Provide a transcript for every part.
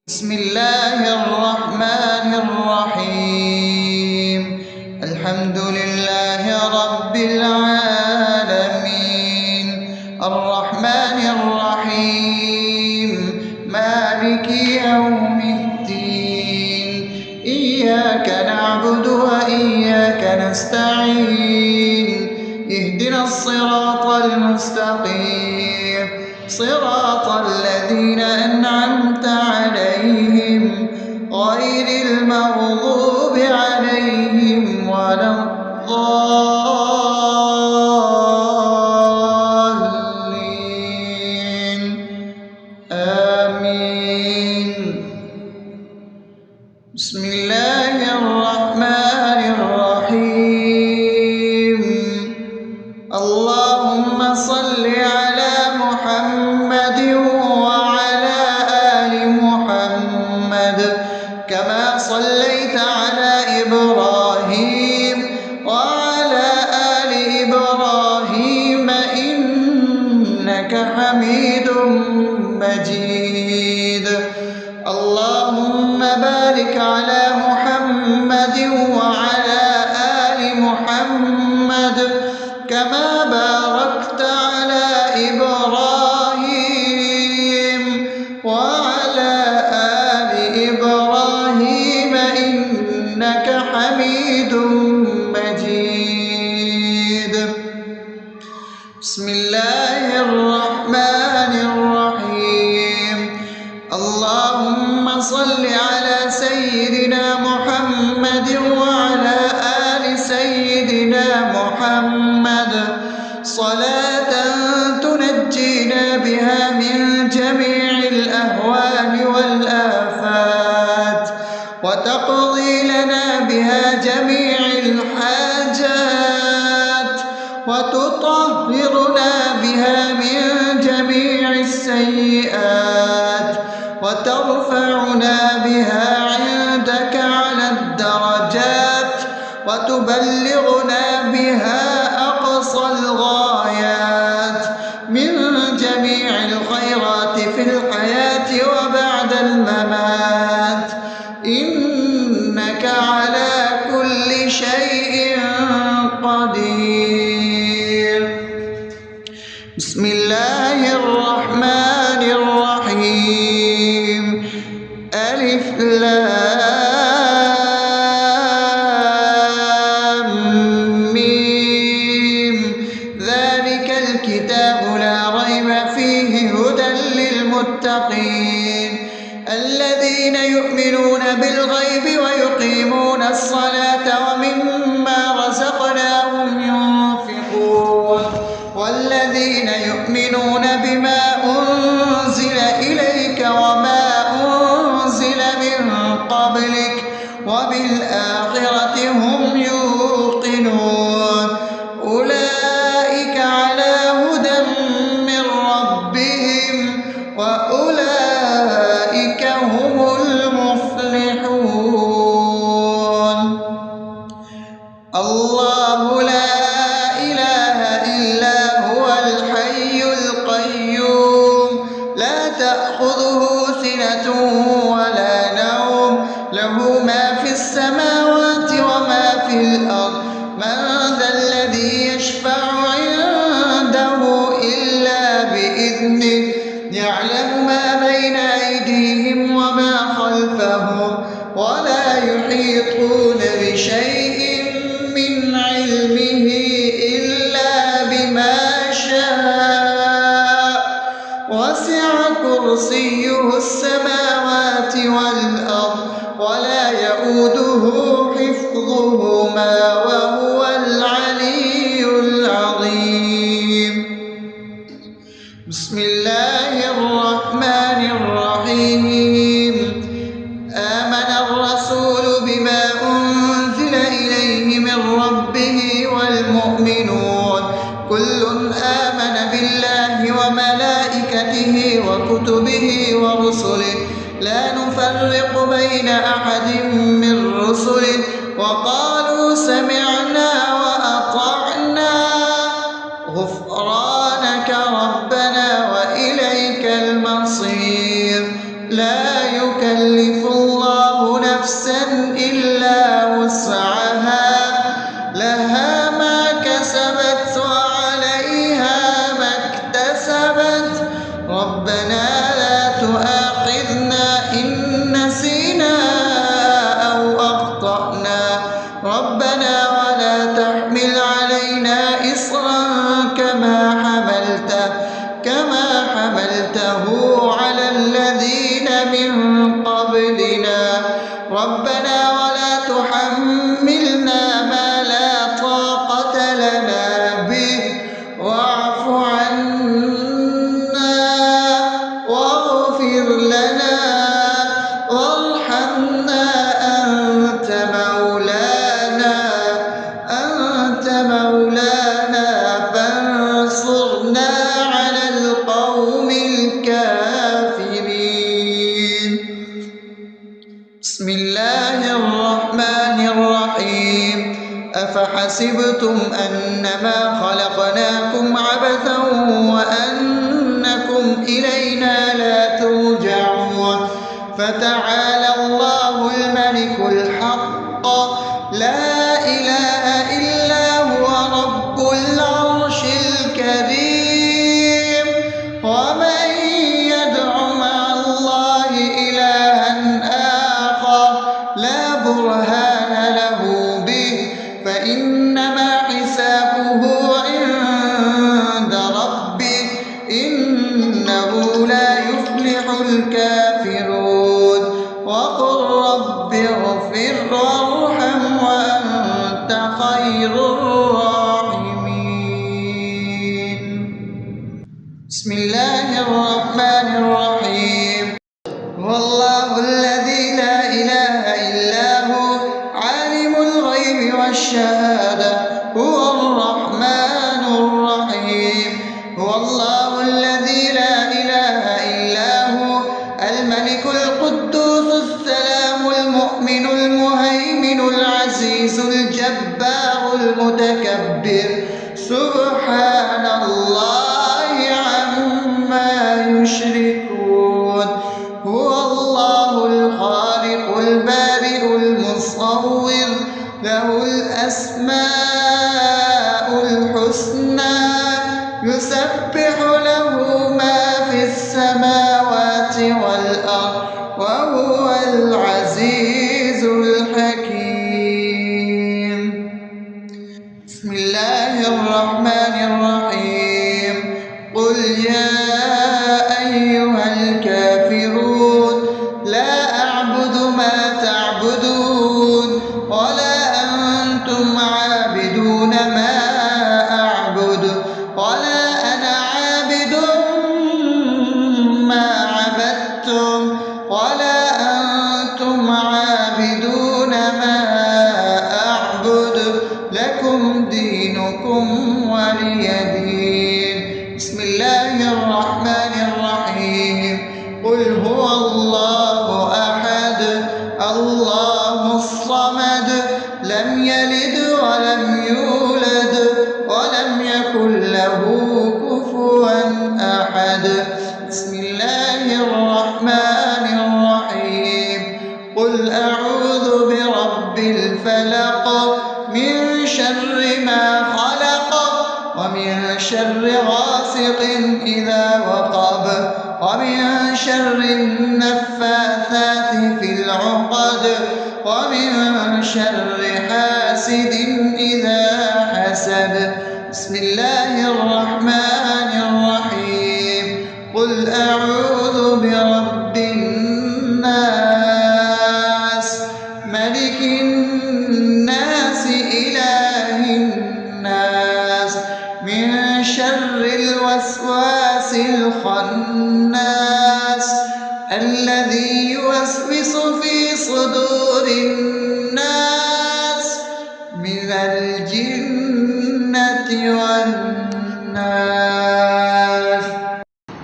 بسم الله الرحمن الرحيم. الحمد لله رب العالمين، الرحمن الرحيم، مالك يوم الدين. إياك نعبد وإياك نستعين، اهدنا الصراط المستقيم، صراط الذين أنعمت عليهم غير المغضوب عليهم ولا الضالين. آمين. بسم الله الرحمن الرحيم. اللهم صل على محمد وعلى آل محمد كما صليت على إبراهيم وعلى آل إبراهيم إنك حميد مجيد. اللهم بارك على محمد وعلى آل محمد كما باركت على إبراهيم وعلى آل إبراهيم إنك حميد مجيد. بسم الله الرحمن الرحيم. اللهم صل على سيدنا محمد وعلى آل سيدنا محمد صلاة تنجينا بها من جميع الأهوال والآفات، وتقضي لنا بها جميع الحاجات، وتطهرنا بها من جميع السيئات، وترفعنا بها عندك على الدرجات، وتبلغنا بها أقصى الغايات من جميع الخيرات في الحياة وبعد الممات، إنك على كل شيء قدير. بسم الله الرحمن الرحيم. ألف لام ميم. ذلك الكتاب لا ريب فيه هدى للمتقين الذين يؤمنون بالغيب ويقيمون الصلاة ومما رزقناهم ينفقون والذين يؤمنون بما أنزل إليك وما أنزل من قبلك وبالآخرة هم يوقنون أولئك على هدى من ربهم وأولئك هم المفلحون. الله لا إله إلا هو الحي القيوم لا تأخذه سنة ولا نوم له ما في السماوات وما في الأرض من ذا الذي يشفع عنده إلا بإذنه يعلم ما بين أيديهم وما خلفهم ولا يحيطون بشيء من علمه إلا بما شاء وسع كرسيه السماوات والأرض ولا يؤوده حفظهما وهو العلي العظيم. بسم الله الرحمن الرحيم. آمن الرسول بما أنزل إليه من ربه والمؤمنون كل آمن بالله وملائكته وكتبه ورسله لا نفرق بين أحد من رسله وقالوا سمعنا وأطعنا غفرانك ربنا وإليك المصير. لا يكلف يكلف الله نفسا إلا وسعها لها ما كسبت وعليها ما اكتسبت ربنا لا تؤاخذنا إن نسينا أو أخطأنا ربنا ولا تحمل علينا إصرا كما حملته على الذين من قبلنا ربنا ولا تحملنا ما لا طاقة لنا به واعف عنا واغفر لنا وارحمنا أنت مولانا فانصرنا على القوم الكافرين. بسم الله الرحمن الرحيم أفحسبتم أنما خلقناكم عبثا وأنكم إلينا لا ترجعون فتعالى الله الملك الحق لا إله إلا هو رب العرش الكريم ومن يدع مع الله إلها آخر لا برهان له به فإنما حسابه عند ربه إنه لا يفلح الكافرون وقل رب اغفر وارحم وأنت خير الراحمين. بسم الله الرحمن الرحيم هو الله الذي لا إله إلا هو عالم الغيب والشهادة هو الرحمن الرحيم هو الله الذي لا إله إلا هو الملك القدوس السلام المؤمن المهيمن العزيز الجبار المتكبر سبحان الله عما يشركون هو الله الخالق البارئ المصور له الأسماء الحسنى يسبح له ما في السماوات والأرض وهو العزيز الحكيم. بسم الله الرحمن الرحيم قل يا أيها الكافرون لا أعبد ما تعبدون ولا أنتم عابدون ما أعبد ولا أنا عابد ما عبدتم ولا أنتم عابدون ما أعبد لكم دينكم ولي دين. بسم الله الرحمن الرحيم قل هو الله أحد الله الصمد لم يلد ولم يولد ولم يكن له كفوا أحد. بسم الله الرحمن الرحيم قل أعوذ برب الفلق من شر ما خلق ومن شر غاسق إذا وقب ومن شر النفاثات في العقد ومن شر حاسد إذا حسد. بسم الله الرحمن الرحيم قل أعوذ برب الناس ملك الناس إله الناس من شر الوسواس الخناس الذي يوسوس في صدور الناس من الجنة والناس.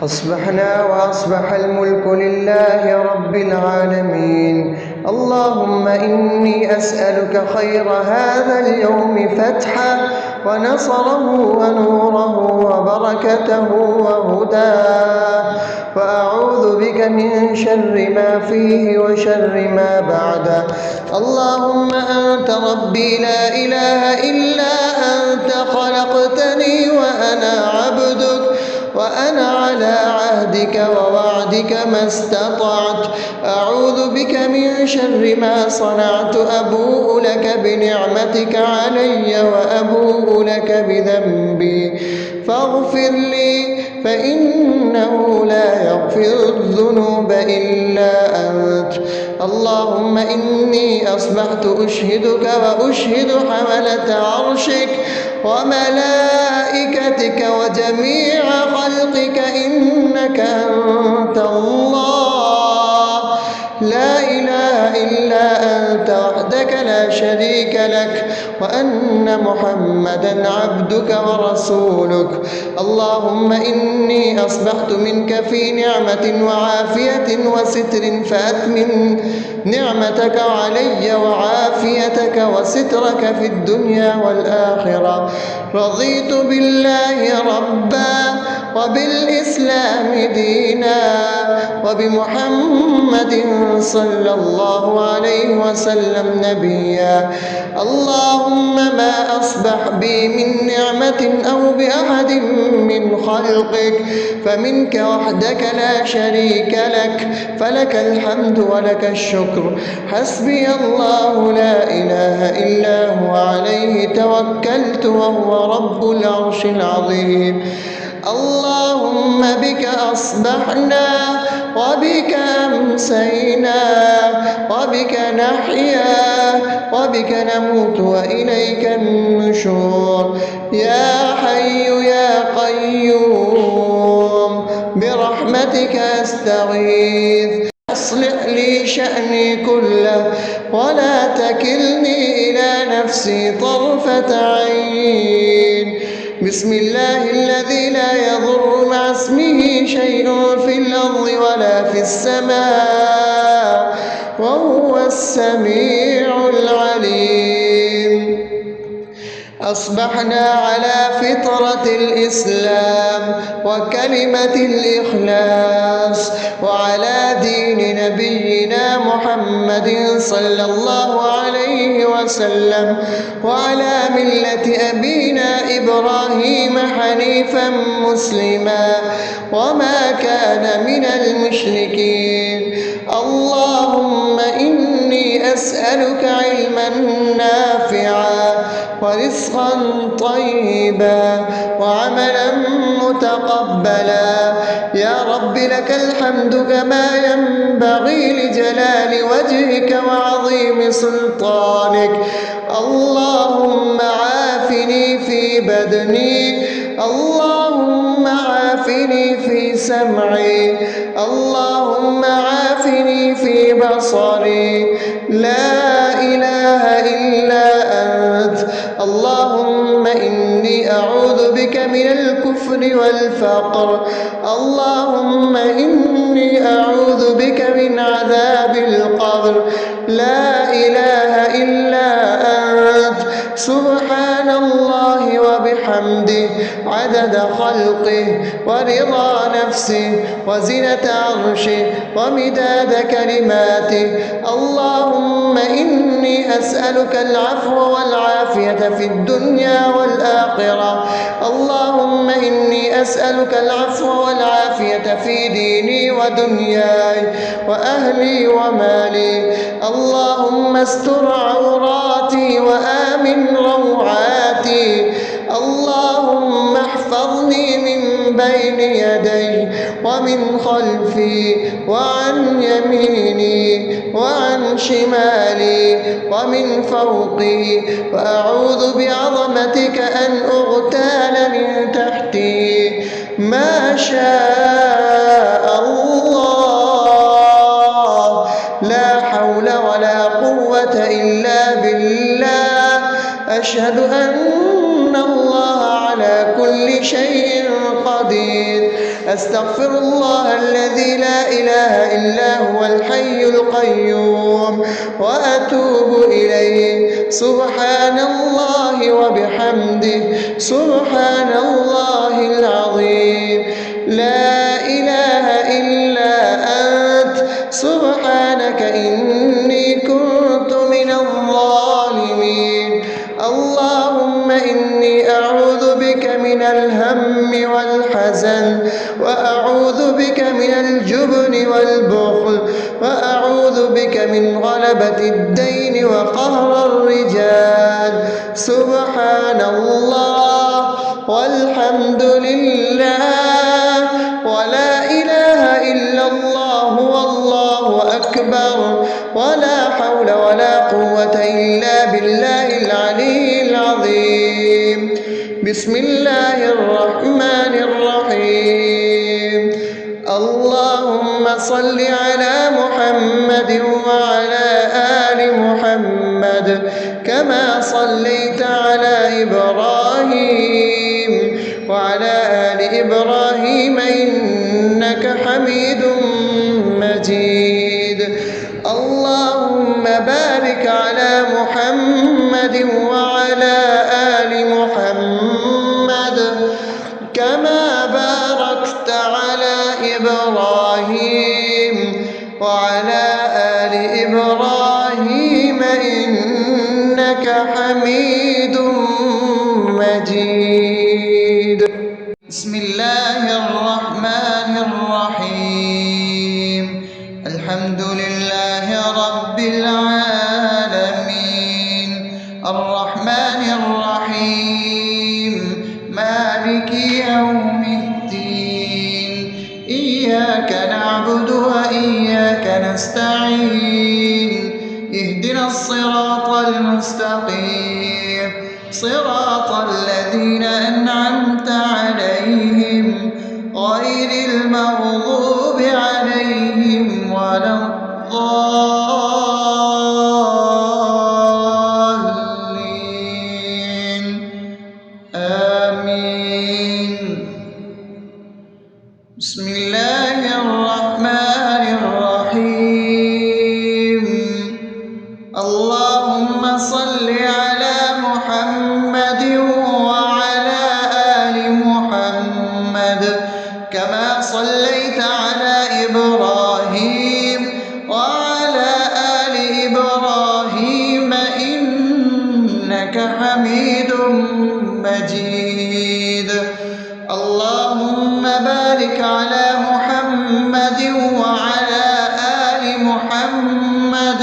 أصبحنا وأصبح الملك لله رب العالمين. اللهم إني أسألك خير هذا اليوم فتحه ونصره ونوره وبركته وهداه، وأعوذ بك من شر ما فيه وشر ما بعده. اللهم أنت ربي لا إله إلا أنت، خلقتني وأنا عبدك، وأنا على عهدك ووعدك ما استطعت. أعوذ بك من شر ما صنعت، أبوء لك بنعمتك علي وأبوء لك بذنبي، فاغفر لي فإنه لا يغفر الذنوب إلا أنت. اللهم إني أصبحت أشهدك وأشهد حملة عرشك وملائكتك وجميع خلقك إنك أنت الله، لا إله إلا أنت وحدك لا شريك لك، وأن محمدا عبدك ورسولك. اللهم إني أصبحت منك في نعمة وعافية وستر، فأتمم نعمتك علي وعافيتك وسترك في الدنيا والآخرة. رضيت بالله ربا وبالإسلام دينا وبمحمد صلى الله عليه وسلم نبيا. اللهم ما أصبح بي من نعمة أو بأحد من خلقك فمنك وحدك لا شريك لك، فلك الحمد ولك الشكر. حسبي الله لا إله إلا هو، عليه توكلت وهو رب العرش العظيم. اللهم بك أصبحنا وبك أمسينا وبك نحيا وبك نموت وإليك النشور. يا حي يا قيوم برحمتك أستغيث، أصلح لي شأني كله ولا تكلني إلى نفسي طرفة عين. بسم الله الذي لا يضر مع اسمه شيء في الأرض ولا في السماء وهو السميع العليم. أصبحنا على فطرة الإسلام وكلمة الإخلاص وعلى دين نبينا محمد صلى الله عليه وسلم وعلى ملة أبينا إبراهيم حنيفا مسلما وما كان من المشركين. اللهم إني أسألك علما نافعا ورزقا طيبا وعملا متقبلا. يا رب لك الحمد كما ينبغي لجلال وجهك وعظيم سلطانك. اللهم عافني في بدني، اللهم عافني في سمعي، اللهم عافني في بصري. لا إله إلا أنت. اللهم إني أعوذ بك من الكفر والفقر. اللهم إني أعوذ بك من عذاب القبر. لا إله إلا أنت. سبحان الله وبحمده عدد خلقه ورضا نفسه وزنة عرشه ومداد كلماته. اللهم إني أسألك العفو والعافية في الدنيا والآخرة. اللهم إني أسألك العفو والعافية في ديني ودنياي وأهلي ومالي. اللهم استر عوراتي وآمن روعاتي. اللهم احفظني من بين يدي ومن خلفي وعن يميني وعن شمالي ومن فوقي، وأعوذ بعظمتك أن أغتال من تحتي. ما شاء الله، لا حول ولا قوة إلا بالله. أشهد أن الله على على كل شيء قدير. أستغفر الله الذي لا إله إلا هو الحي القيوم وأتوب إليه. سبحان الله وبحمده سبحان الله العظيم. لا إله إلا أنت سبحانك إني كنت من الظالمين. اللهم إني أعوذ بك من الهم والحزن، وأعوذ بك من الجبن والبخل، وأعوذ بك من غلبة الدين وقهر الرجال. سبحان الله والحمد لله ولا إله إلا الله والله أكبر ولا حول ولا قوة إلا بالله العلي العظيم. بسم الله الرحمن الرحيم. اللهم صل على محمد وعلى آل محمد كما صليت على إبراهيم وعلى آل إبراهيم إنك حميد مجيد. اللهم بارك على محمد وعلى آل محمد كما باركت على إبراهيم وعلى آل إبراهيم إنك حميد مجيد. بسم الله الرحمن الرحيم. الحمد لله رب العالمين الرحمن الرحيم مالك يوم الدين. إياك نعبد وإياك نستعين. اهدنا الصراط المستقيم صراط الذين أنعمت عليهم غير المغضوب عليهم ولا الضالين. آمين. بسم الله الرحمن الرحيم. اللهم صل على محمد وعلى آل محمد كما صليت على إبراهيم وعلى آل إبراهيم إنك حميد مجيد. اللهم بارك على محمد وعلى آل محمد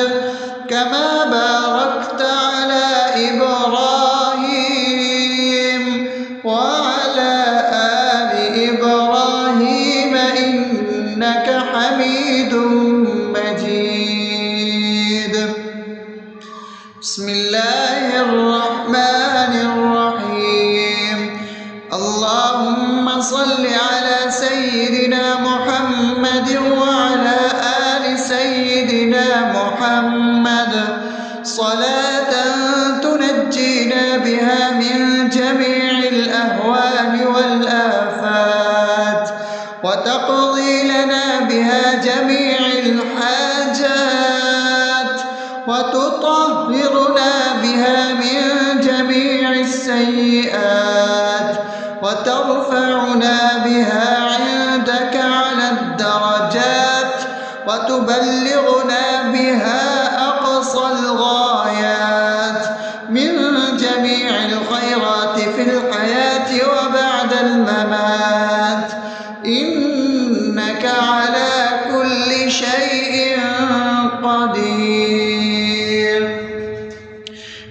كما باركت على إبراهيم وعلى آل إبراهيم إنك حميد مجيد. بسم الله الرحمن الرحيم. اللهم صل على سيدنا محمد وعلى آل سيدنا محمد صلاة تنجينا بها من جميع الأهوال والآفات وتقضي لنا بها جميع الحاجات وتطهرنا بها من جميع السيئات وترفعنا بها عندك على الدرجات وتبلغنا بها أقصى الغايات من جميع الخيرات في الحياة وبعد الممات إنك على كل شيء قدير.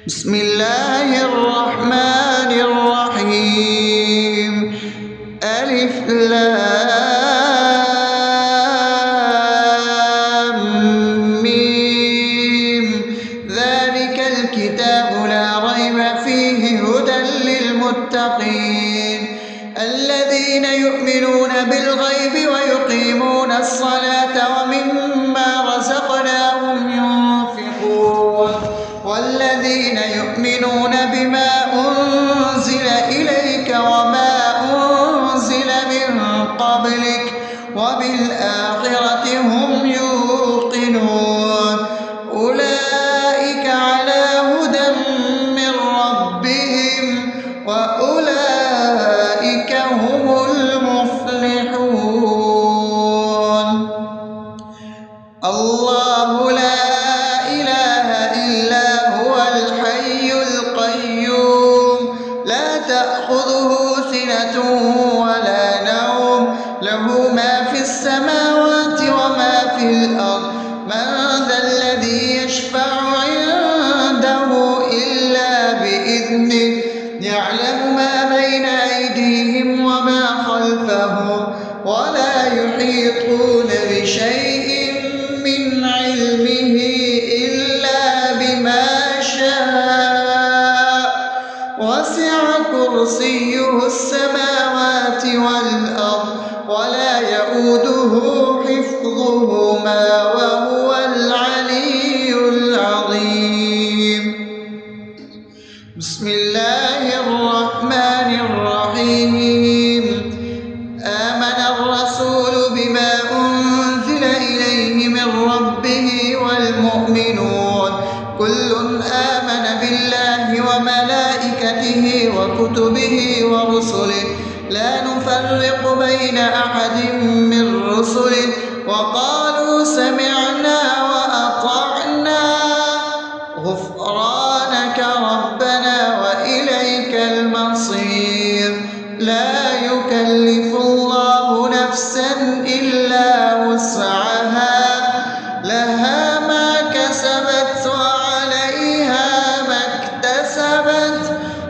بسم الله الرحمن الرحيم. ألف لام ميم. ذلك الكتاب لا ريب فيه هدى للمتقين الذين يؤمنون بالغيب ويقيمون الصلاة ومما رزقناهم ينفقون والذين يؤمنون بما أنزل إليك وما يحيطون بشيء من علمه إلا بما شاء وسع كرسيه السماوات والأرض ولا يئوده حفظهما وهو العلي العظيم. بسم الله الرحمن الرحيم. آمن الرسول بما أنزل إليه من ربه والمؤمنون كل آمن بالله وملائكته وكتبه ورسله لا نفرق بين أحد من رسله وقالوا سمعنا وأطعنا غفرانك ربنا وإليك المصير. لا يكلف الله نفسا إلا وسعها لها ما كسبت وعليها ما اكتسبت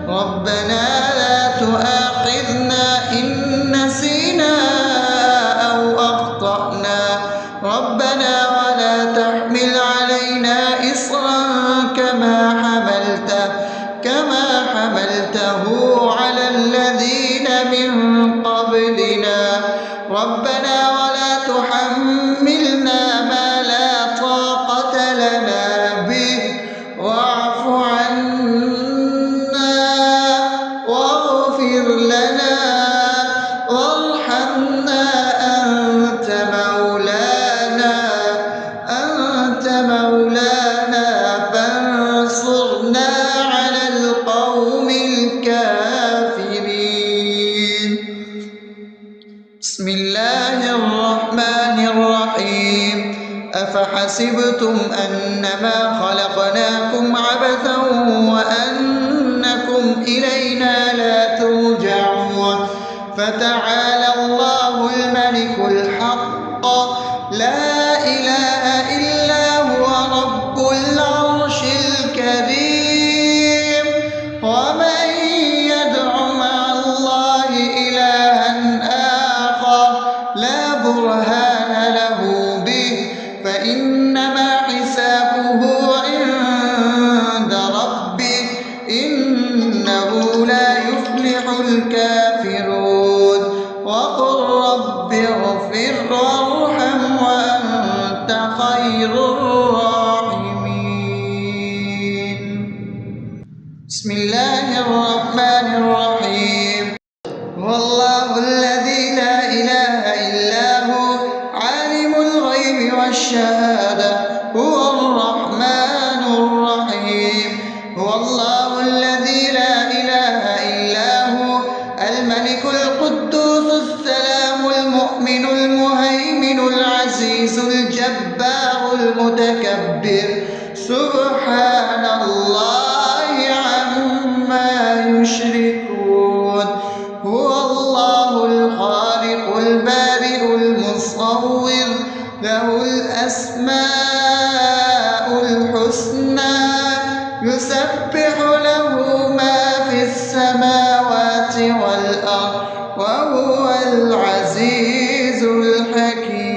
ربنا لا تؤاخذنا إن نسينا أو أخطأنا ربنا ولا تحمل علينا إصرا كما حملته على الذين من قبلنا ربنا ولا تحملنا ما لا طاقة لنا به واعف عنا واغفر لنا وارحمنا أنت مولانا فانصرنا على القوم الكافرين. بسم الله الرحمن الرحيم. أفحسبتم أنما خلقناكم عبثا وأنكم إلينا لا ترجعون فتعالى الله الملك الحق لا إله إلا هو رب العرش الكريم. ومن يدع مع الله إلها آخر لا برهان له به فإنما حسابه عند ربه إنه لا يفلح الكافرون. وقل رب اغفر وارحم وأنت خير الراحمين. بسم الله الرحمن الرحيم. هو الله الذي لا إله إلا هو عالم الغيب والشهادة هو الرحمن الرحيم. هو الله الذي لا إله إلا هو الملك القدوس السلام المؤمن المهيمن العزيز الجبار المتكبر سبحان الله عما يشركون. هو الله الخالق البارئ المصور له الأسماء الحسنى يسبح له ما في السماوات والأرض وهو العزيز الحكيم.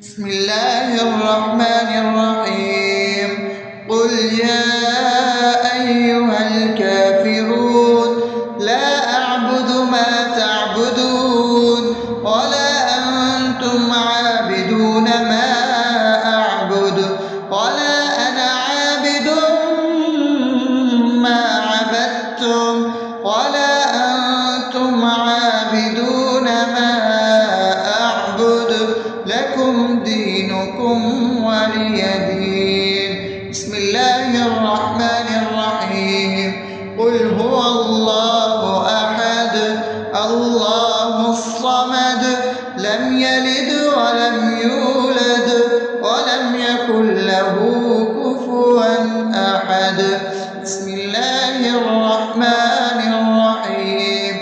بسم الله الرحمن الرحيم. قل يا أيها الكافرون لا أعبد ما تعبدون ولا أنتم عابدون ما أعبد ولا أنا عابد ما عبدتم ولا أنتم عابدون ما أعبد لكم دينكم ولي دين. بسم الله الرحمن الرحيم. قل هو الله أحد الله الصمد لم يلد ولم يولد ولم يكن له كفوا أحد. بسم الله الرحمن الرحيم.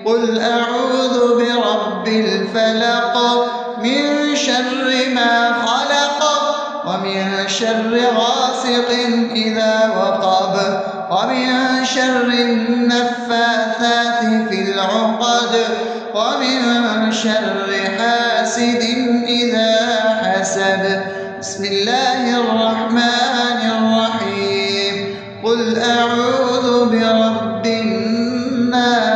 قل أعوذ برب الفلق من شر ما خلق ومن شر غاسق إذا وقب ومن شر النفاثات في العقد ومن شر حاسد إذا حسد. بسم الله الرحمن الرحيم. قل أعوذ برب الناس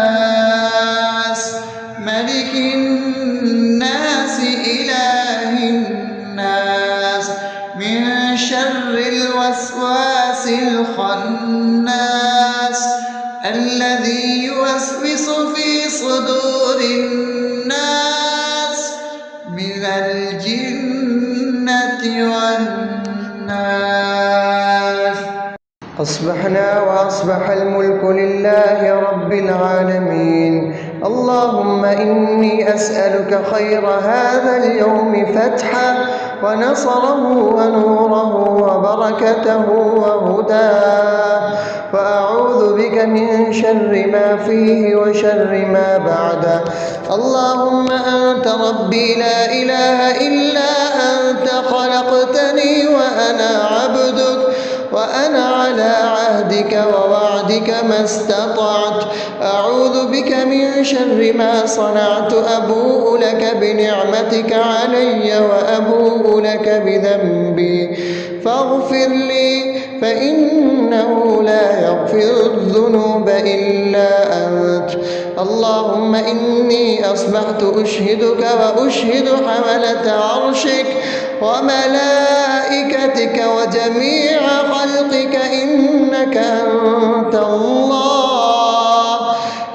ملك الناس إله الناس من شر الوسواس الخناس الذي يوسوس في صدور الناس من الجنة والناس. أصبحنا وأصبح الملك لله رب العالمين. اللهم إني أسألك خير هذا اليوم فتحه ونصره ونوره وبركته وهداه، وأعوذ بك من شر ما فيه وشر ما بعده. اللهم أنت ربي لا إله إلا أنت خلقتني وأنا عبدك وأنا على عهدك ووعدك ما استطعت. أعوذ بك من شر ما صنعت. أبوء لك بنعمتك علي وأبوء لك بذنبي فاغفر لي فإنه لا يغفر الذنوب إلا أنت. اللهم إني أصبحت أشهدك وأشهد حملة عرشك وملائكتك وجميع خلقك إنك أنت الله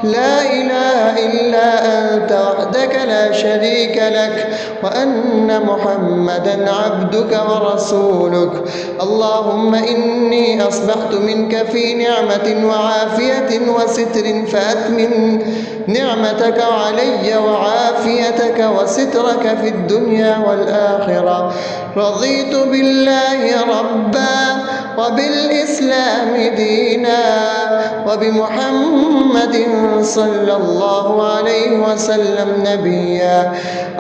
لا إله إلا أنت وحدك لا شريك لك، وأن محمدا عبدك ورسولك. اللهم إني أصبحت منك في نعمة وعافية وستر فأتمم نعمتك علي وعافيتك وسترك في الدنيا والآخرة. رضيت بالله ربا وبالإسلام دينا وبمحمد صلى الله عليه وسلم نبيا.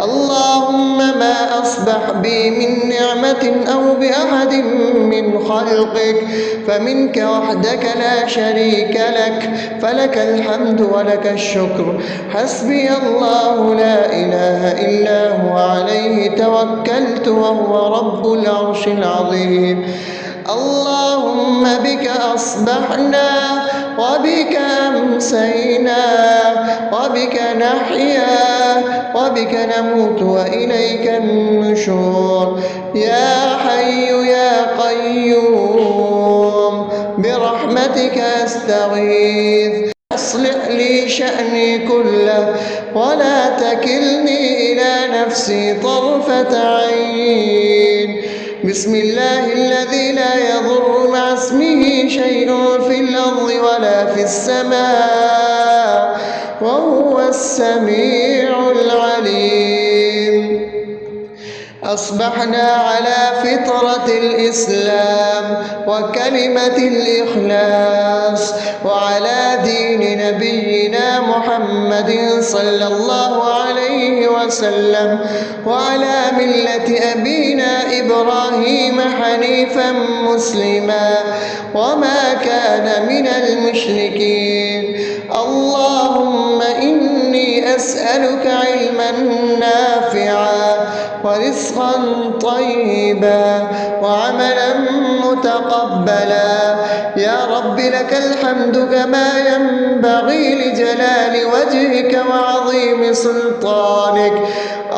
اللهم ما أصبح بي من نعمة أو بأحد من خلقك فمنك وحدك لا شريك لك، فلك الحمد ولك الشكر. حسبي الله لا إله إلا هو عليه توكلت وهو رب العرش العظيم. اللهم بك أصبحنا وبك أمسينا وبك نحيا وبك نموت وإليك النشور. يا حي يا قيوم برحمتك أستغيث. أصلح لي شأني كله ولا تكلني إلى نفسي طرفة عين. بسم الله الذي لا يضر مع اسمه شيء في الأرض ولا في السماء وهو السميع العليم. أصبحنا على فطرة الإسلام وكلمة الإخلاص وعلى دين نبينا محمد صلى الله عليه وسلم وعلى ملة أبينا إبراهيم حنيفا مسلما وما كان من المشركين. اللهم إني أسألك علما نافعا ورزقا طيبا وعملا متقبلا. يا رب لك الحمد كما ينبغي لجلال وجهك وعظيم سلطانك.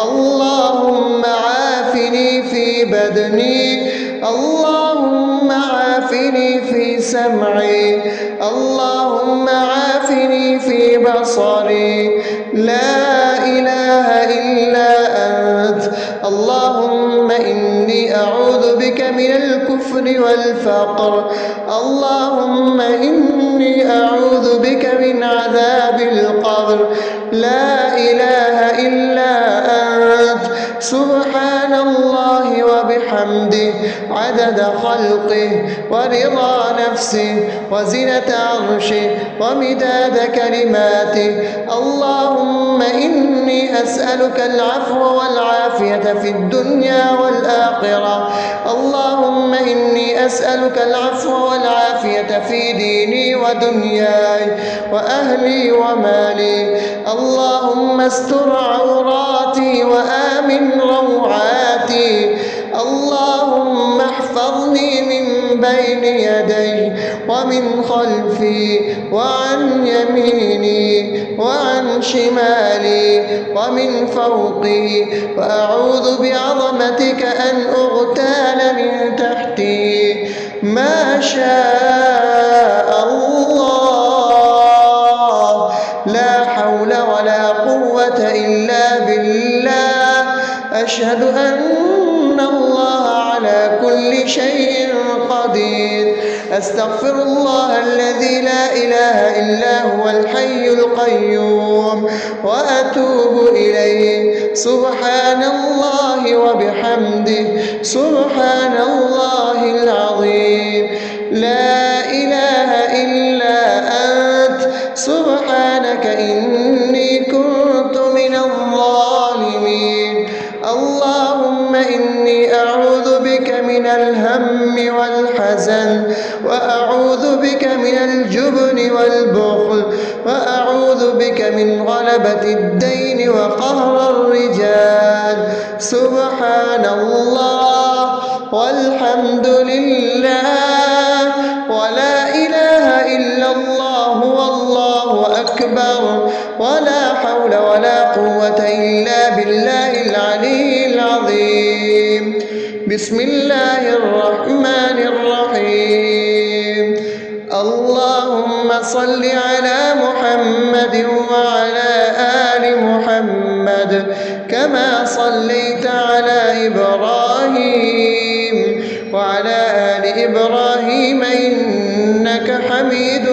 اللهم عافني في بدني، اللهم عافني في سمعي، اللهم عافني في بصري. لا إله إلا أنت. اللهم إني أعوذ بك من الكفر والفقر. اللهم إني أعوذ بك من عذاب القبر. لا إله إلا أنت. سبحان الله وبحمده عدد خلقه ورضا نفسه وزنة عرشه ومداد كلماته. اللهم إني أسألك العفو والعافية في الدنيا والآخرة. اللهم إني أسألك العفو والعافية في ديني ودنياي وأهلي ومالي. اللهم استر عوراتي وآمن روعاتي. اللهم احفظني من بين يدي ومن خلفي وعن يميني وعن شمالي ومن فوقي، وأعوذ بعظمتك أن أغتال من تحتي. ما شاء الله، لا حول ولا قوة إلا بالله. أشهد أن الله على كل شيء قدير. أستغفر الله الذي لا إله إلا هو الحي القيوم وأتوب إليه. سبحان الله وبحمده، سبحان الله العظيم. لا إله إلا أنت، سبحانك إني كنت من الظالمين. اللهم إني أعوذ بك من الهم والحزن، وأعوذ بك من الجبن والبخل، وأعوذ بك من غلبة الدين وقهر الرجال. سبحان الله والحمد لله ولا إله إلا الله والله أكبر، ولا حول ولا قوة إلا بالله العلي العظيم. بسم الله الرحمن الرحيم. اللهم صل على محمد وعلى آل محمد كما صليت على إبراهيم وعلى آل إبراهيم إنك حميد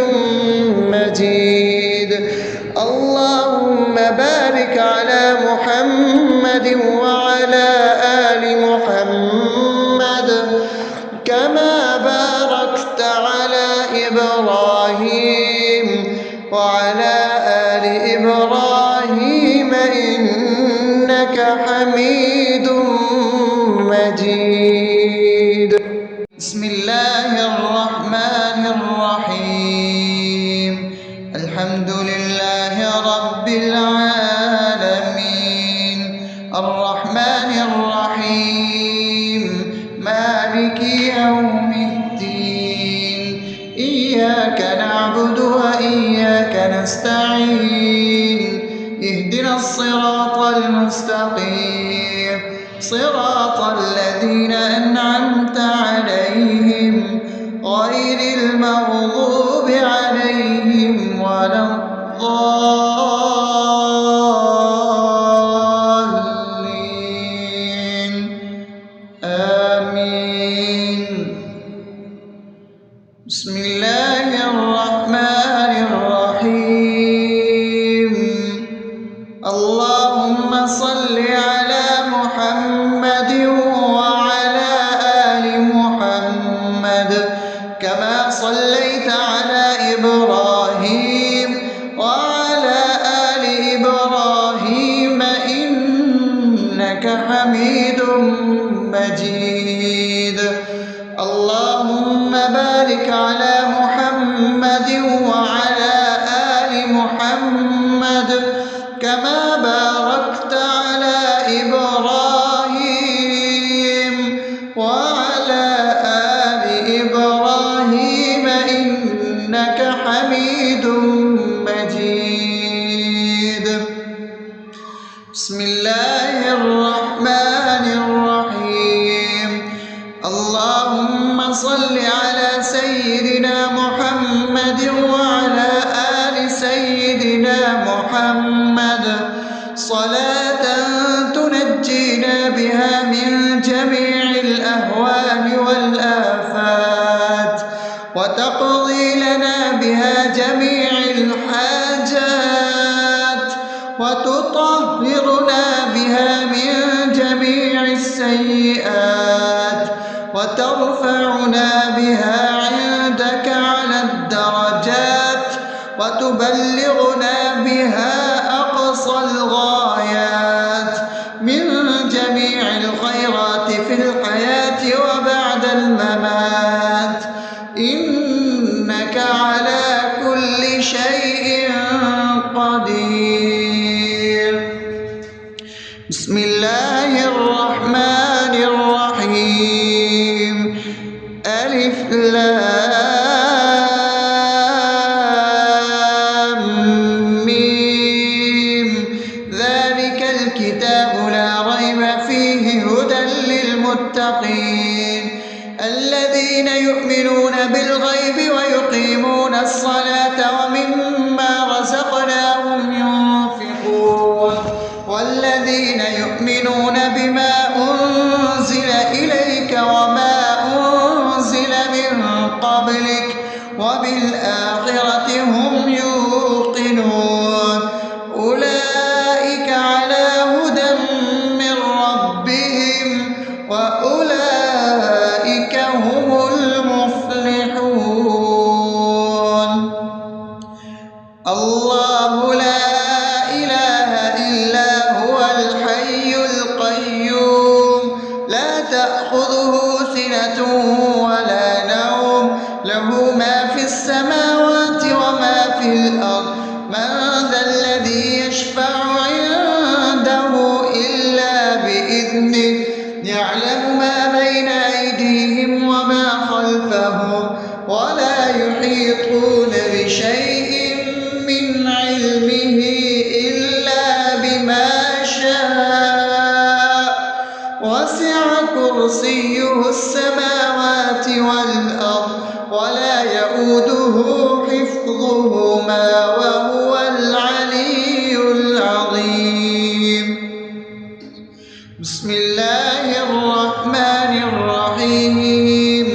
مجيد. اللهم بارك على محمد وعلى آل محمد كما باركت على إبراهيم وعلى آل إبراهيم إنك حميد مجيد. بسم الله الرحمن الرحيم. الحمد لله رب العالمين، الرحمن الرحيم، مالك يوم الدين. إياك نعبد وإياك نستعين. اهدنا الصراط المستقيم، صراط الذين أنعمت عليهم غير المغضوب عليهم ولا الضالين. آمين. بسم الله الرحمن الرحيم. اللهم صل على محمد وعلى آل محمد كما صليت على إبراهيم وعلى آل إبراهيم إنك حميد مجيد. اللهم بارك على محمد وعلى آل محمد كما باركت على إبراهيم وعلى آل إبراهيم إنك حميد مجيد. بسم الله الرحمن الرحيم. اللهم صل على سيدنا محمد وعلى آل سيدنا محمد صلاة تنجينا بها من جميع الأهوال والآفات، وتقضي لنا بها جميع الحاجات، وتطهرنا بها من جميع السيئات، وترفعنا بها عندك على الدرجات، وتبلغنا بها أقصى الغايات من جميع الخيرات في الحياة وبعد الممات. الرحيم. ألف لام ميم. ذلك الكتاب لا ريب فيه هدى للمتقين الذين يؤمنون بالغيب ويقيمون الصلاة ومما رزقناهم ينفقون والذين يؤمنون بما أنزل إليك وما أنزل من قبلك وبالآخرة هم يوقنون أولئك على هدى من ربهم وأولئك هم المفلحون. الله لا إله إلا هو الحي القيوم لا تأخذه سنة ولا نوم له ما في السماوات وما في الأرض من ذا الذي يشفع عنده إلا بإذنه يعلم ما بين أيديهم وما خلفهم ولا يحيطون بشيء من علمه إلا بما شاء وسع كرسيه السماوات والأرض ولا يؤوده حفظهما وهو العلي العظيم. بسم الله الرحمن الرحيم.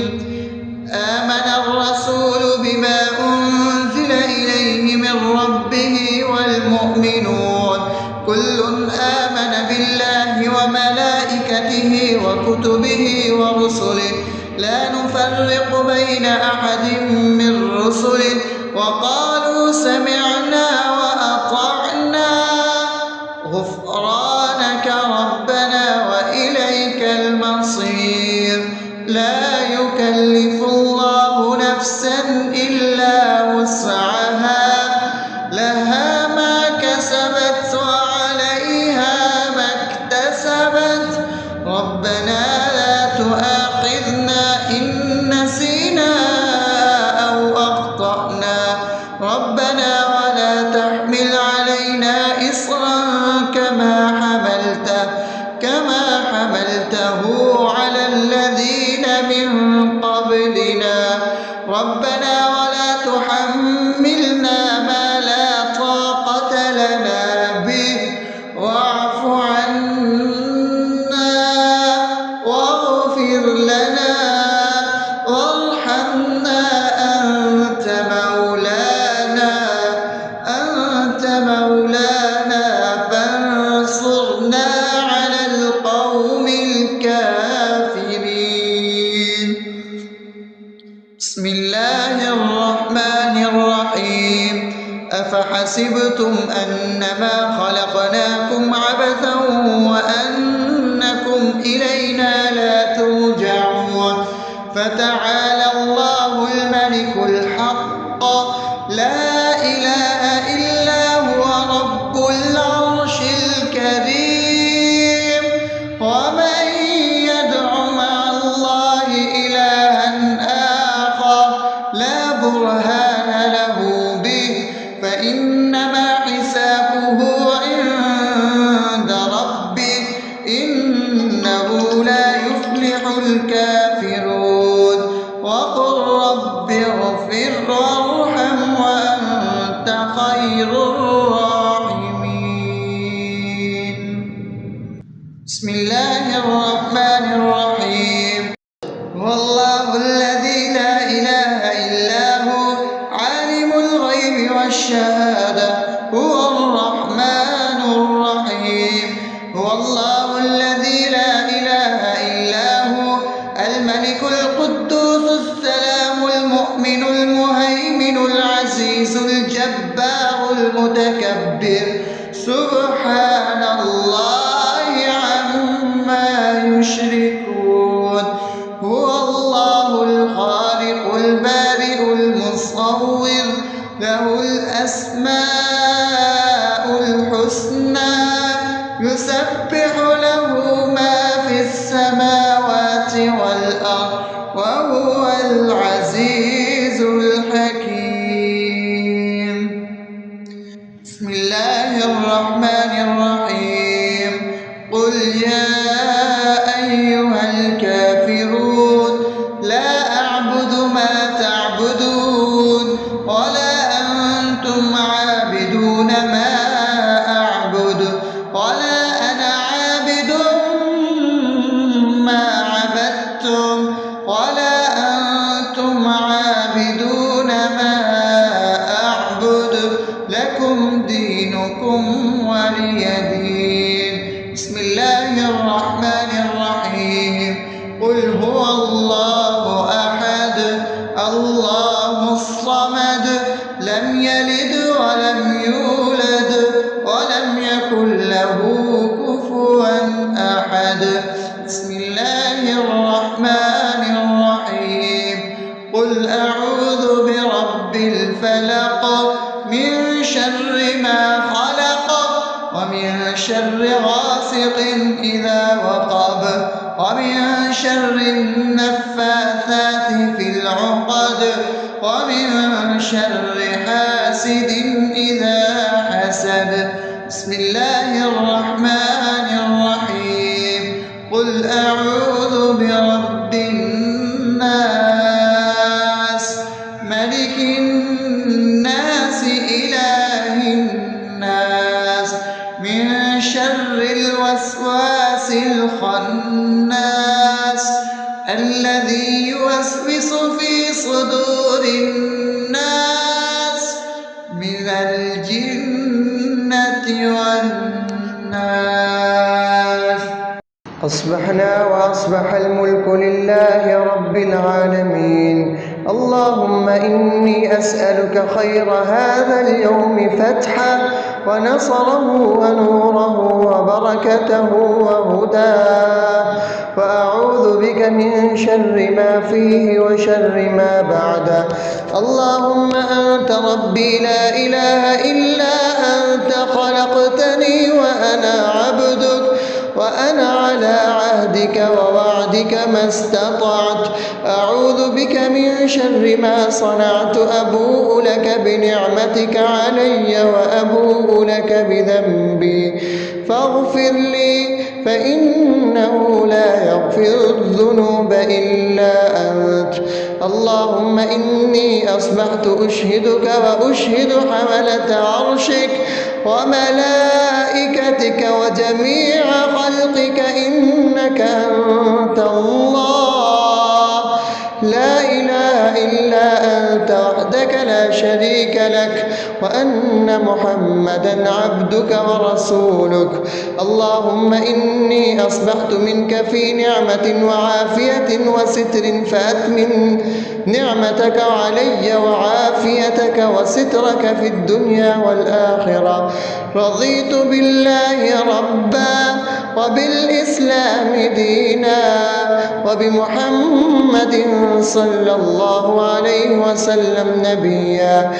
آمن الرسول بما أنزل إليه من ربه والمؤمنون كل آمن بالله وملائكته وكتبه ورسله لا نفرق بين أحد من رسله وقالوا سمعنا وأطعنا غفرانك ربنا وإليك المصير. لا يكلف الله نفسا إلا وسعها لها ما كسبت وعليها ما اكتسبت ربنا لا تؤاخذنا إن نسينا أو أخطأنا ربنا ولا تحمل علينا إصرا كما حملته على الذين من قبلنا ربنا ولا تحملنا ما لا طاقة لنا به واعف عنا واغفر لنا وارحمنا أنت مولانا فانصرنا على القوم الكافرين. بسم الله الرحمن الرحيم. أفحسبتم أنما خلقناكم عبثا وأنكم إلينا لا ترجعون فتعالى الله الملك الحق لا إله إلا هو رب العرش الكريم. ومن يدع مع الله إلها آخر لا برهان له به فإنما حسابه عند ربه إنه لا يفلح الكافرون. وقل رب اغفر وارحم وأنت خير الراحمين. بسم الله الرحمن الرحيم. هو الله الذي لا إله إلا هو عالم الغيب والشهادة هو الرحمن الرحيم. هو الله الذي لا إله إلا هو الملك القدوس السلام المؤمن المهيمن العزيز الجبار المتكبر سبحان الله عما يشركون. هو الله الخالق البارئ المصور له الأسماء الحسنى يسبح له ما في السماوات والأرض وهو العزيز الحكيم. بسم الله الرحمن الرحيم. قل يا أيها الكافرون لا أعبد ما تعبدون ولا أنتم عابدون ما أعبد ولا أنا عابد ما عبدتم ولا أنتم عابدون ما أعبد لكم دينكم ولي دين. بسم الله الرحمن الرحيم. قل هو الله أحد الله الصمد لم يلد ولم يولد ولم يكن له كفوا أحد. بسم الله الرحمن الرحيم. قل أعوذ برب الفلق من شر ما خلق ومن شر غاسق إذا وقب ومن شر النفاثات في العقد ومن شر حاسد إذا حسد. بسم الله الرحمن الرحيم. قل أعوذ برب الناس ملك الناس إله الناس من شر الوسواس الخناس الذي يوسوس في صدور الناس من الجنة والناس. أصبحنا وأصبح الملك لله رب العالمين. اللهم إني أسألك خير هذا اليوم فتحه ونصره ونوره وبركته وهداه، وأعوذ بك من شر ما فيه وشر ما بعده. اللهم أنت ربي لا إله إلا أنت خلقتني وأنا عبدك وأنا على عهدك ووعدك ما استطعت. أعوذ بك من شر ما صنعت. أبوء لك بنعمتك علي وأبوء لك بذنبي فاغفر لي فإنه لا يغفر الذنوب إلا أنت. اللهم إني أصبحت أشهدك وأشهد حملة عرشك وملائكتك وجميع خلقك إنك أنت الله لا إله إلا أنت وحدك لا شريك لك وأن محمدا عبدك ورسولك. اللهم إني أصبحت منك في نعمة وعافية وستر فأتمن نعمتك علي وعافيتك وسترك في الدنيا والآخرة. رضيت بالله ربا وبالإسلام دينا وبمحمد صلى الله عليه وسلم نبيا.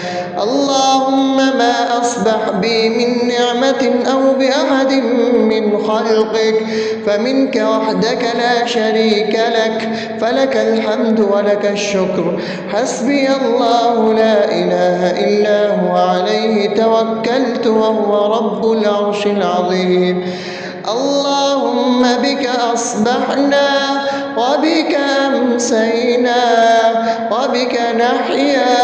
اللهم ما أصبح بي من نعمة أو بأحد من خلقك فمنك وحدك لا شريك لك فلك الحمد ولك الشكر. حسبي الله لا إله إلا هو عليه توكلت وهو رب العرش العظيم. اللهم بك أصبحنا وبك أمسينا وبك نحيا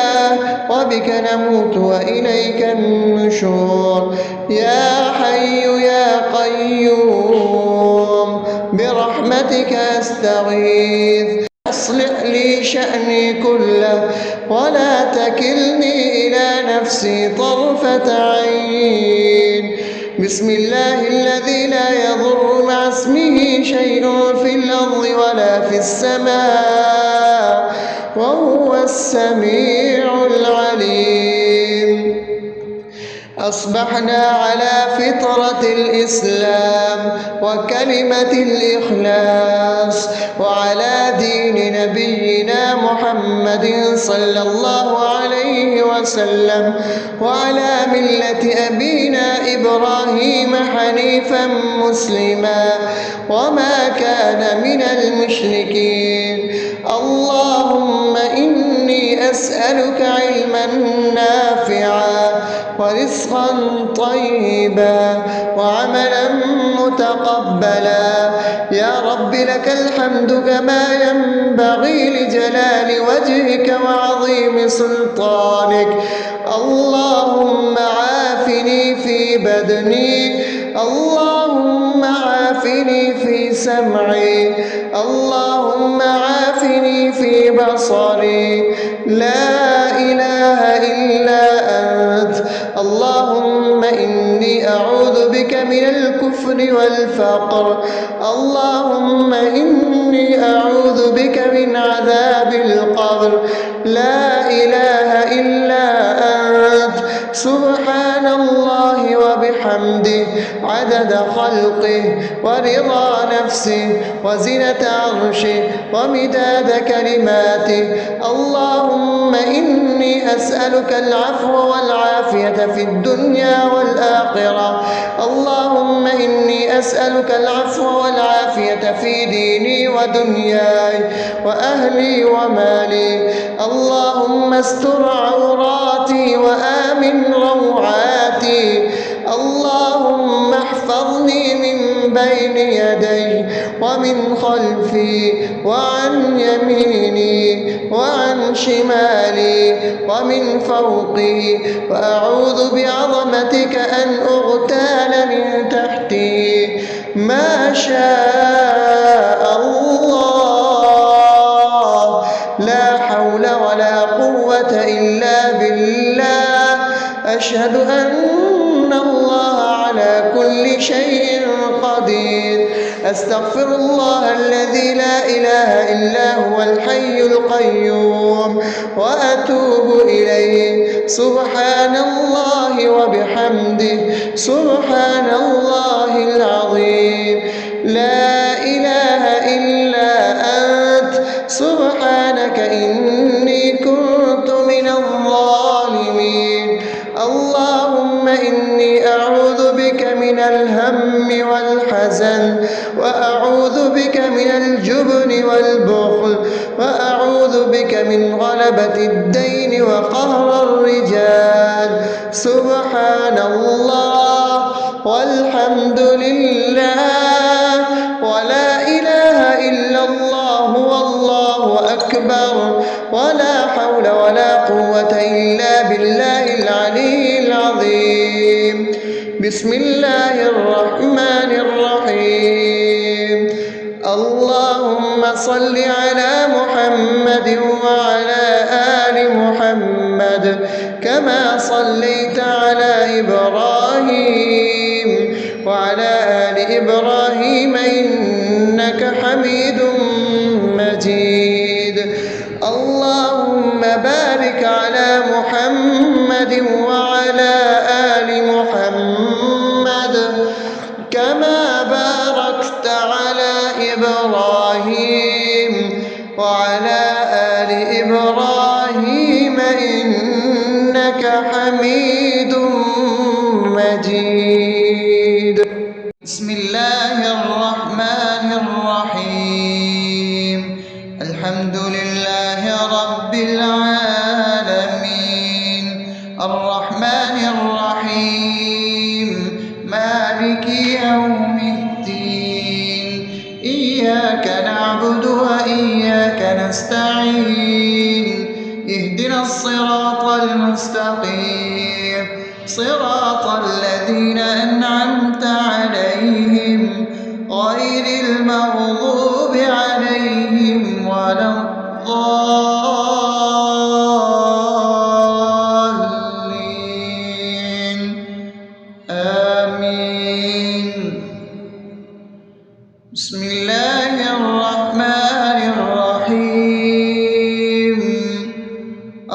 وبك نموت وإليك النشور. يا حي يا قيوم برحمتك أستغيث أصلح لي شأني كله ولا تكلني إلى نفسي طرفة عين. بسم الله الذي لا يضر مع اسمه شيء في الأرض ولا في السماء وهو السميع العليم. أصبحنا على فطرة الإسلام وكلمة الإخلاص وعلى دين نبينا محمد صلى الله عليه وسلم وعلى ملة أبينا إبراهيم حنيفا مسلما وما كان من المشركين. اللهم إني أسألك علما نافعا ورزقا طيبا وعملا متقبلا. يا رب لك الحمد كما ينبغي لجلال وجهك وعظيم سلطانك. اللهم عافني في بدني، اللهم عافني في سمعي، اللهم عافني في بصري. لا إله إلا أنت. اللهم إني أعوذ بك من الكفر والفقر. اللهم إني أعوذ بك من عذاب القبر. لا إله إلا أنت. سبحان الله وبحمده عدد خلقه ورضا نفسه وزنة عرشه ومداد كلماته. اللهم إني أسألك العفو والعافية في الدنيا والآخرة. اللهم إني أسألك العفو والعافية في ديني ودنياي وأهلي ومالي. اللهم استر عوراتي وآمن روعاتي. اللهم احفظني من بين يدي ومن خلفي وعن يميني وعن شمالي ومن فوقي، وأعوذ بعظمتك أن أغتال من تحتي. ما شاء الله. لا حول ولا قوة إلا بالله. أشهد أن الله على كل شيء قدير. أستغفر الله الذي لا إله إلا هو الحي القيوم وأتوب إليه. سبحان الله وبحمده سبحان الله العظيم. لا إله إلا أنت. سبحانك إني كنت من الظالمين. اللهم إني أعوذ بك من الهم والحزن، وأعوذ بك من الجبن والبخل، وأعوذ بك من غلبة الدين وقهر الرجال. سبحان الله والحمد لله ولا إله إلا الله والله أكبر ولا حول ولا قوة إلا بالله العلي العظيم. بسم الله الرحمن الرحيم. اللهم صل على محمد وعلى آل محمد كما صليت على إبراهيم وعلى آل إبراهيم إنك حميد مجيد. اللهم بارك على محمد وعلى آل محمد كما باركت على إبراهيم وعلى آل إبراهيم إنك حميد مجيد. بسم الله الرحمن الرحيم. الحمد لله رب العالمين الرحمن الرحيم مالك يوم الدين. إياك نعبد وإياك نستعين. اهدنا الصراط المستقيم صراط الذين أنعمت عليهم غير المغضوب عليهم ولا الضالين. آمين. بسم الله الرحمن الرحيم.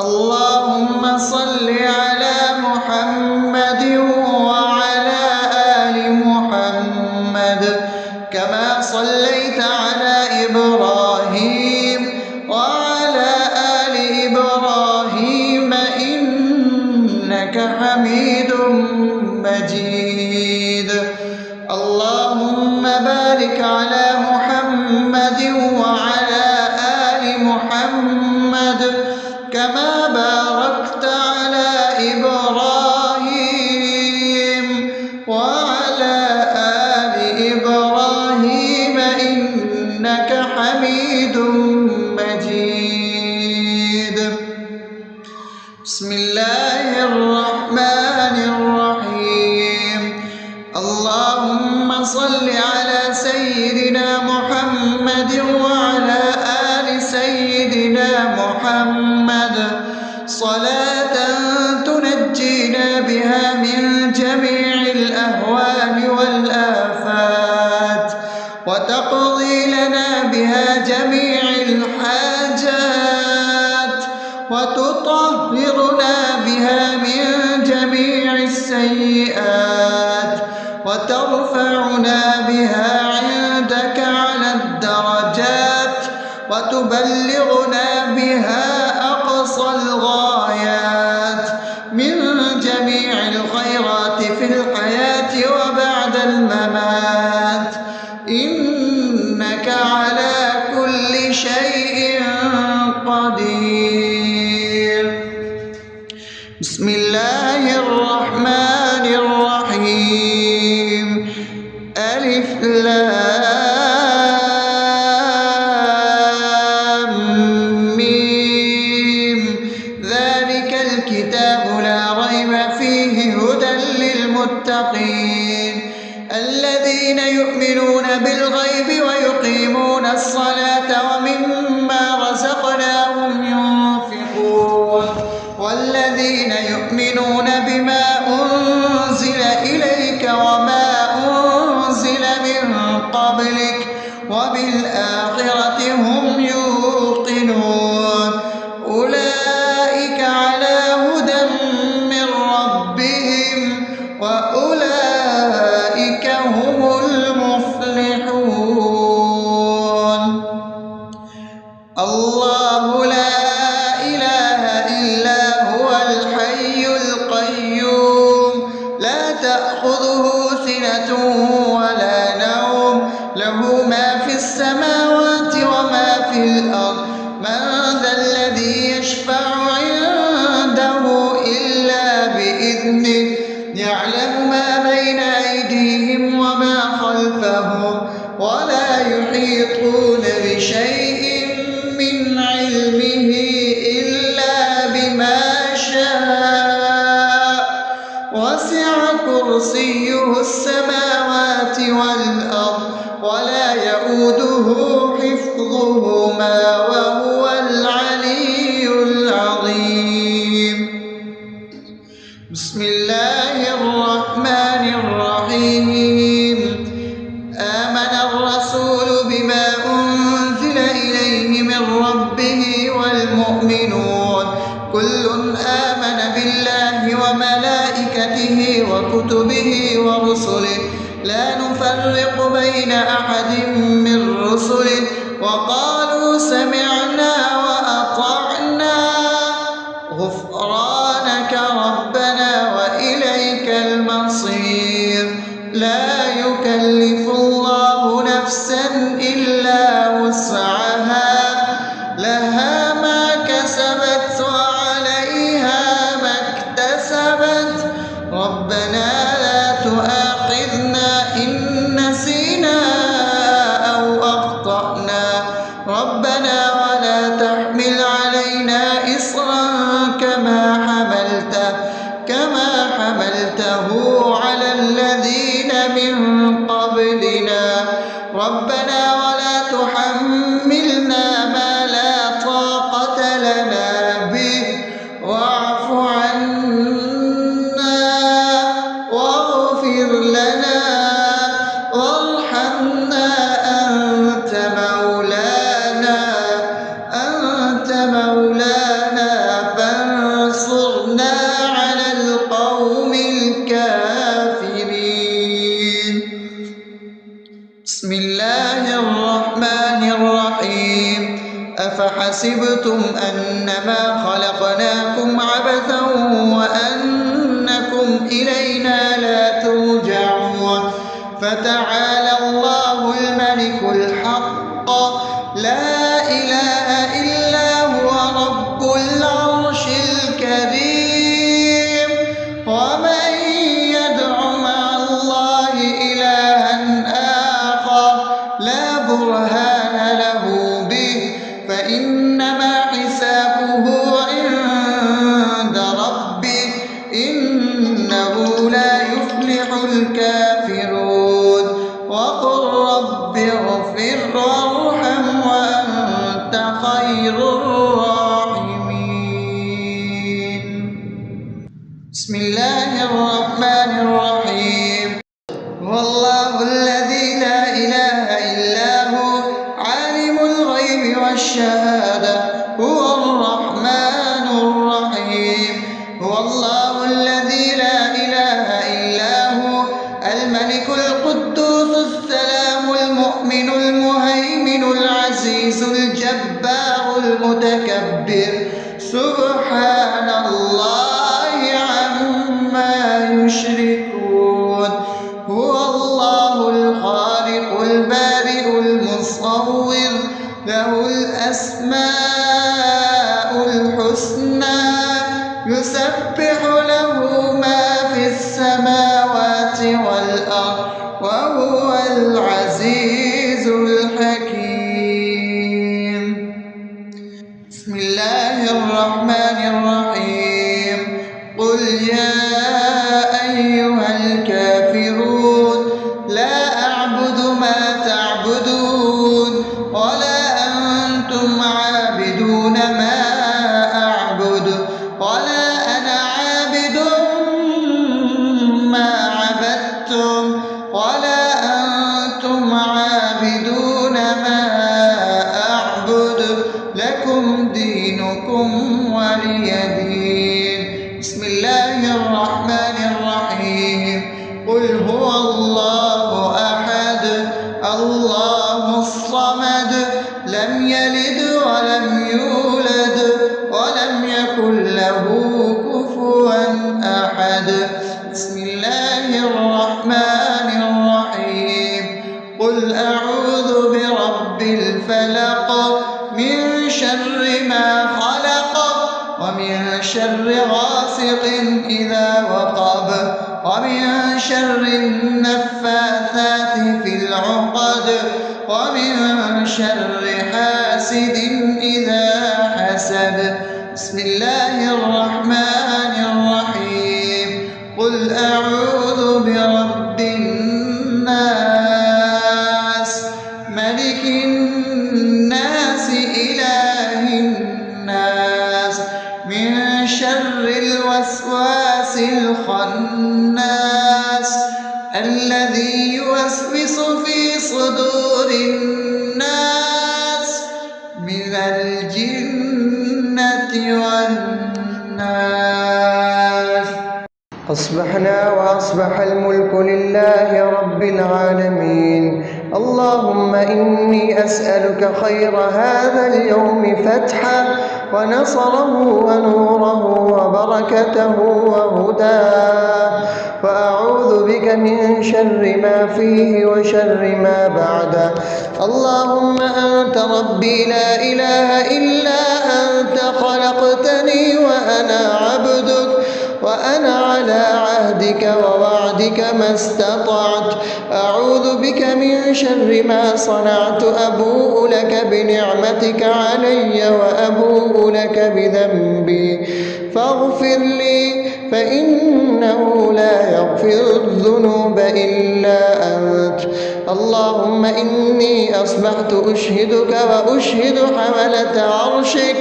اللهم صل على محمد إبراهيم وعلى آل إبراهيم إنك حميد مجيد. اللهم بارك على محمد وعلى آل محمد كما باركت على إبراهيم وعلى آل إبراهيم إنك حميد مجيد. بسم الله الرحمن الرحيم. اللهم صل على سيدنا محمد وعلى آل سيدنا محمد صلاة تنجينا بها من جميع الأهوال والآفات وتقضي لنا بها جميع الحاجات وتطهرنا بها من جميع السيئات وترفعنا بها عندك على الدرجات وتبلغنا بها أقصى الغايات من جميع الخيرات في الحياة وبعد الممات إنك على كل شيء قدير. بسم الله الرحمن الرحيم. ألف لام ميم. ذلك الكتاب لا ريب فيه هدى للمتقين الذين يؤمنون بالغيب ويقيمون الصلاة ومما رزقناهم ينفقون والذين يؤمنون بما أنزل إليك وما أنزل من قبلك وبالآخرة هم يوقنون أولئك على هدى من ربهم وأولئك هم المفلحون. الله لا إله إلا هو الحي القيوم لا تأخذه سنة ولا نوم له ما في السماوات وما في الأرض من ذا الذي يشفع عنده إلا بإذنه يعلم ما بين أيديهم وما خلفهم ولا يحيطون بشيء من علمه إلا بما شاء وسع كرسيه السماوات والأرض ولا يؤوده حفظهما وهو العلي العظيم. بسم الله الرحمن الرحيم. آمن الرسول بما أنزل إليه من ربه والمؤمنون كل آمن بالله وملائكته وكتبه ورسله لا نفرق بين أحد من رسله وقالوا سمعنا وأطعنا غفرانك ربنا وإليك المصير. لا يكلف الله نفسا إلا وسعها لها ما كسبت وعليها ما اكتسبت ربنا لا تؤاخذنا إن نسينا أو أخطأنا ربنا ولا تحمل علينا إصرا كما حملته على الذين من قبلنا ربنا ولا تحملنا ما لا طاقة لنا به واعف عنا واغفر لنا وارحمنا أنت مولانا أفحسبتم أنما خلقناكم عبثا وأنكم إلينا لا ترجعون فتعالى الله الملك الحق لا إله إلا هو رب العرش الكريم ومن يدع مع الله إلها آخر لا برهان له به فإنما حسابه عند ربه إنه لا يفلح الكافرون وقل رب اغفر وارحم وأنت خير الراحمين. بسم الله الرحمن الرحيم. هو الله الذي لا إله إلا هو عالم الغيب والشهادة هو الرحمن الرحيم. هو الله الذي لا إله إلا هو الملك القدوس السلام المؤمن المهيمن العزيز الجبار المتكبر سبحان الله عما يشركون. هو الله الخالق البارئ المصور له الأسماء الحسنى يسبح له ما في السماوات والأرض وهو العزيز الحكيم. بسم الله الرحمن الرحيم. قل يا أيها الكافرون لا أعبد ما تعبدون ولا أنتم عابدون ما أعبد ولا أنا عابد ما عبدتم ولا أنتم عابدون ما أعبد لكم دينكم ولي دين. بسم الله الرحمن الرحيم. قل هو الله أحد الله الصمد لم يلد ولم يولد ولم يكن له كفوا أحد. بسم الله الرحمن الرحيم. قل أعوذ برب الفلق من شر ما خلق ومن شر غاسق إذا وقب ومن شر النفاثات في العقد ومن شر حاسد إذا حسد. بسم الله الرحمن الرحيم. قل أعوذ برب الناس ملك الناس إله الناس من شر الوسواس الخناس الذي يوسوس في صدور الناس من الجنة والناس. أصبحنا وأصبح الملك لله رب العالمين. اللهم إني أسألك خير هذا اليوم فتحه ونصره ونوره وبركته وهداه وأعوذ بك من شر ما فيه وشر ما بعده. اللهم أنت ربي لا إله إلا أنت خلقتني وأنا عبدك وأنا على عهدك ووعدك ما استطعت. أعوذ بك من شر ما صنعت. أبوء لك بنعمتك علي وأبوء لك بذنبي فاغفر لي فإنه لا يغفر الذنوب إلا أنت. اللهم إني أصبحت أشهدك وأشهد حملة عرشك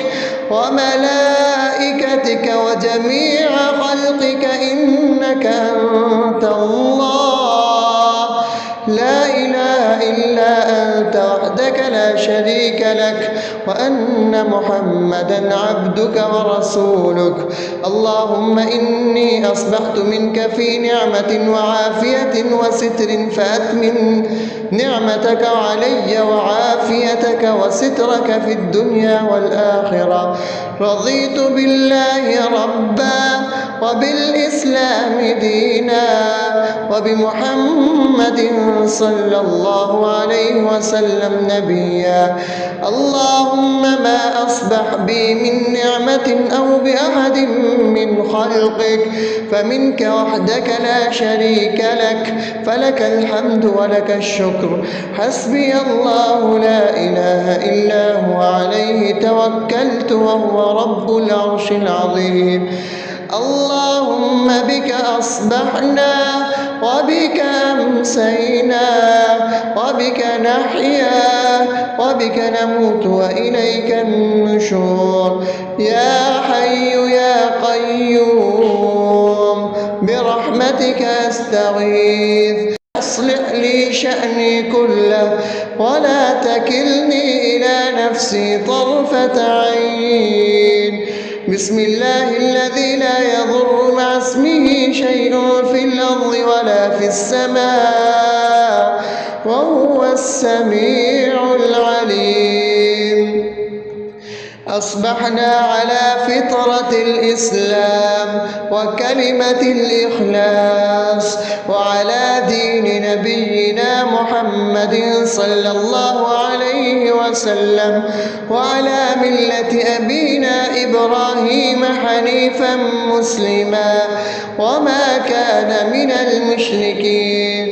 وملائكتك وجميع خلقك إنك أنت الله لا إله إلا أنت وحدك لا شريك لك وأن محمدا عبدك ورسولك. اللهم إني أصبحت منك في نعمة وعافية وستر نعمتك علي وعافيتك وسترك في الدنيا والآخرة. رضيت بالله ربا وبالإسلام دينا وبمحمد صلى الله عليه وسلم نبيا. اللهم ما أصبح بي من نعمة أو بأحد من خلقك فمنك وحدك لا شريك لك، فلك الحمد ولك الشكر. حسبي الله لا إله إلا هو عليه توكلت وهو رب العرش العظيم. اللهم بك أصبحنا وبك أمسينا وبك نحيا وبك نموت وإليك النشور. يا حي يا قيوم برحمتك أستغيث، أصلح لي شأني كله ولا تكلني إلى نفسي طرفة عين. بسم الله الذي لا يضر مع اسمه شيء في الأرض ولا في السماء وهو السميع العليم. أصبحنا على فطرة الإسلام وكلمة الإخلاص وعلى دين نبينا محمد صلى الله عليه وسلم وعلى ملة أبينا إبراهيم حنيفا مسلما وما كان من المشركين.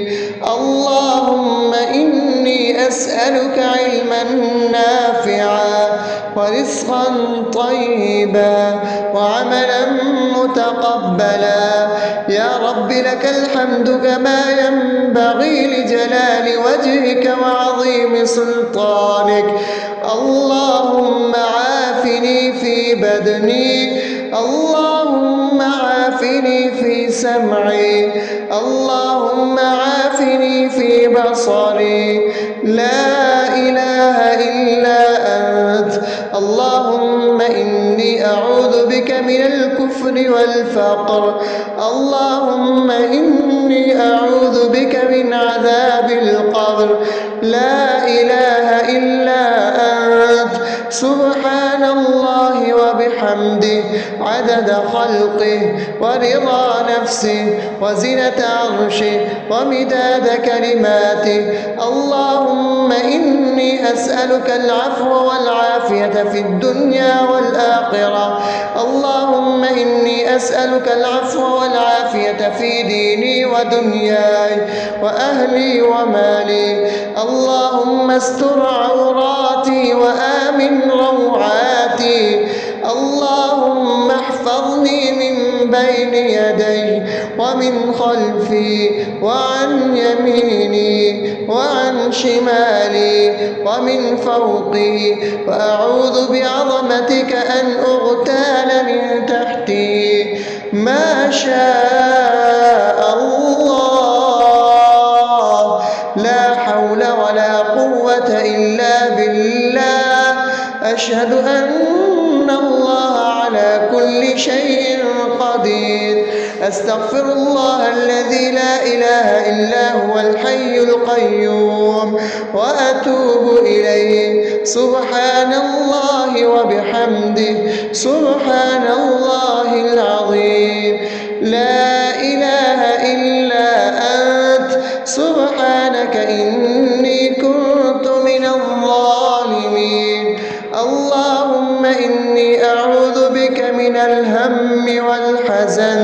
اللهم إني أسألك علما نافعا ورزقا طيبا وعملا متقبلا. يا رب لك الحمد كما ينبغي لجلال وجهك وعظيم سلطانك. اللهم عافني في بدني، اللهم عافني في سمعي، اللهم عافني في بصري. لا إله إلا أنت. اللهم إني أعوذ بك من الكفر والفقر. اللهم إني أعوذ بك من عذاب القبر. لا إله إلا أنت. سبحان الله وبحمده عدد خلقه ورضا نفسه وزنة عرشه ومداد كلماته. اللهم إني أسألك العفو والعافية في الدنيا والآخرة. اللهم إني أسألك العفو والعافية في ديني ودنياي وأهلي ومالي. اللهم استر عوراتي وآمن روعاتي. اللهم احفظني من بين يدي ومن خلفي وعن يميني وعن شمالي ومن فوقي، وأعوذ بعظمتك أن أغتال من تحتي. ما شاء الله، لا حول ولا قوة إلا بالله. أشهد أن الله على كل شيء قدير. أستغفر الله الذي لا إله إلا هو الحي القيوم وأتوب إليه. سبحان الله وبحمده سبحان الله العظيم. لا إله إلا أنت. سبحانك إني كنت من الظالمين. اللهم إني أعوذ بك من الهم والحزن،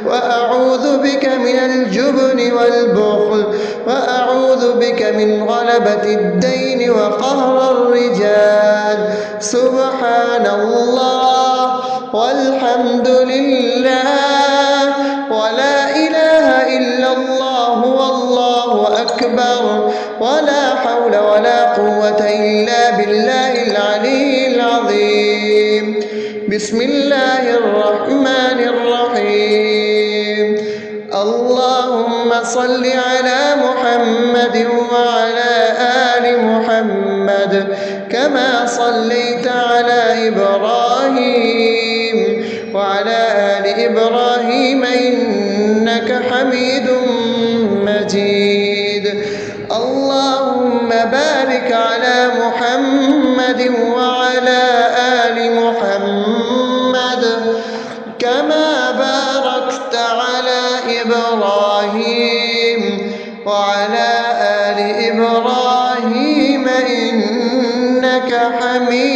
وأعوذ بك من الجبن والبخل، وأعوذ بك من غلبة الدين وقهر الرجال. سبحان الله والحمد لله ولا إله إلا الله والله أكبر ولا حول ولا قوة إلا بالله العلي العظيم. بسم الله الرحمن الرحيم. اللهم صل على محمد وعلى آل محمد كما صليت على إبراهيم وعلى آل إبراهيم إنك حميد مجيد. اللهم كما باركت على إبراهيم وعلى آل إبراهيم إنك حميد